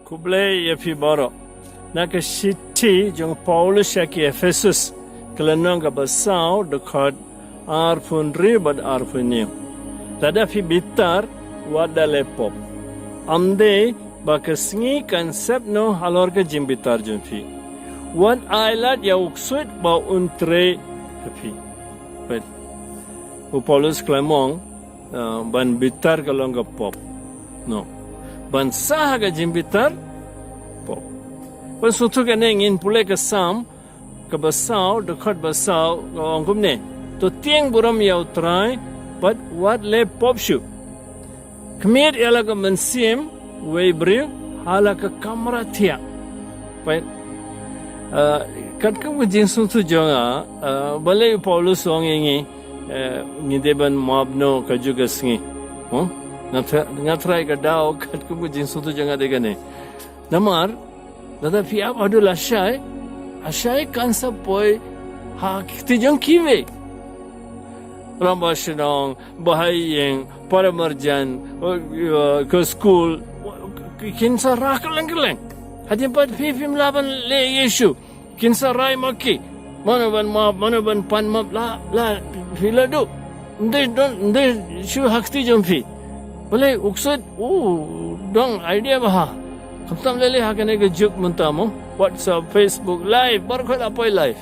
kublai ya fi baro naka shiti jong Paulus ya ki Efesus kelenong ka basau dekat arpun ribad arpun niu tada fi bitar wada lepop amde bakasngi konsep no halor ka jim bitar jom fi wan ailat ya uksud ba untre fi but Paulus klemong ban bitar kalong ka pop no ban sah ka jim bitar pop ban sutu ka ngin pulai ka sam ka basau dekat basau ongkum ne to tiang buram ya utrai but what le pop shu kemir ialah ka mensim webriu hala ka kamera tia but kat ka jing sutu jonga balai Paulus ong ingi ngideban mabno ka juga sngi ngatrai ka dao kat ka jing sutu jonga degane namar dada fi ab adul ashai kansa poi ha kiti jong kiwe Rambashinong bahayeng paramarjan ke school kinsa rakaleng-keleng hadin pat fifim laban le yesu kinsa rai maki mana ban pan map la filadu nde shu hakti jomfi boleh uksud dong idea bah kamtam lele hakane ke juk mentamo WhatsApp Facebook live barkot apa live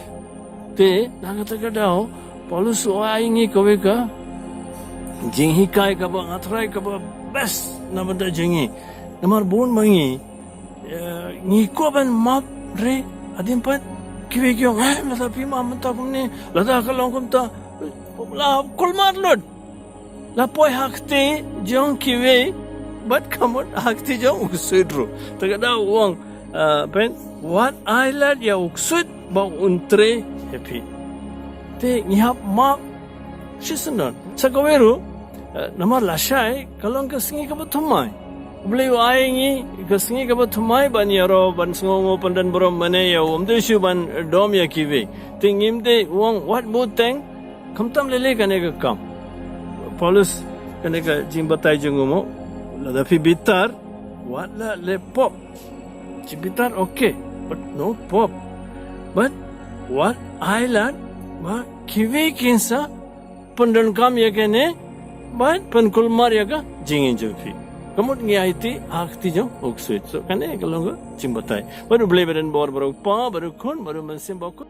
te nangata kadao Paulus ingi kowe ka jinghi kai ka ba ngatrai ka ba best namada jingi namar bon mangi ngi ko ban map re adin pat kiwe kyo la pi ma manta kumne la da ka long kumta la kulmar lod la poi hakte jong kiwe bat kamot hakte jong uksudro tagada uang pen what island ya uksud ba untre happy te ngihap map sisanon sakaweru namar lasai kalong ka singi ka batumai beliau aingi ka singi ka batumai ban yaro ban sngongo pandan borom mane ya umde shu ban dom ya kiwe tingim de wong what buteng kamtam lele kane ka kam Paulus kane ka jimbatai jungumo la fi bitar what la le pop bitar okay but no pop but what island ma kiwi kinsa pandan kam ya kene ban pankulmar ya ka jingin jofi kamut ngi aiti akti jo oksuit so kane kalonga jimbatai baru beli badan bor baru pa baru kun baru mensim bokut